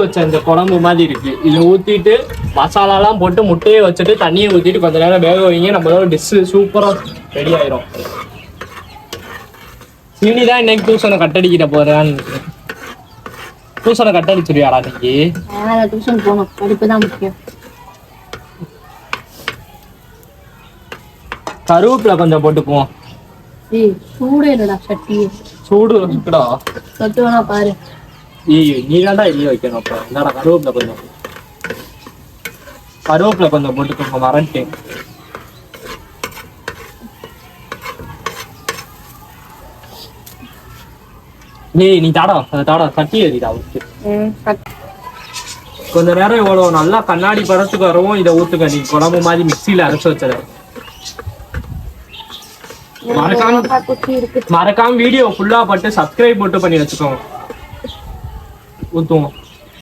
வச்ச இந்த குழம்பு மாதிரி இருக்கு. இதை ஊத்திட்டு மசாலாலாம் போட்டு முட்டையை வச்சுட்டு தண்ணியை ஊத்திட்டு கொஞ்ச நேரம் வேக வைங்க. நம்மளோட டிஷ் சூப்பரா ரெடி ஆயிரும். சீனிதான் இன்னைக்கு டியூஷனை கட்டடிக்கிட்ட போறான்னு. டியூஷனை கட்டடிச்சிருவியாடா இன்னைக்கு? டியூஷன் போகணும், படிப்பு தான் முக்கியம். கருவேப்பிலை கொஞ்சம் போட்டுக்குவோம். சூடு இல்லடா சட்டி. சூடு இருக்குடா. சட்டு வேணா பாரு. நீ தான்டா எரிய வைக்கணும். அப்ப என்னடா கருவேப்பிலை கொஞ்சம் போட்டுக்கோங்க மறந்துட்டேன். நீ தாடா சட்டி ஏறிடா. கொஞ்ச நேரம் இவ்வளவு நல்லா கண்ணாடி படத்துக்கு வரவும் இதை ஊத்துக்க. நீ குழம்பு மாதிரி மிக்சியில அரைச்சு வச்சத மறக்காம வீடியோ ஃபுல்லா பட்டு சப்ஸ்கிரைப் மட்டும் பண்ணி வச்சுக்கோங்க. ஊத்துவோம்.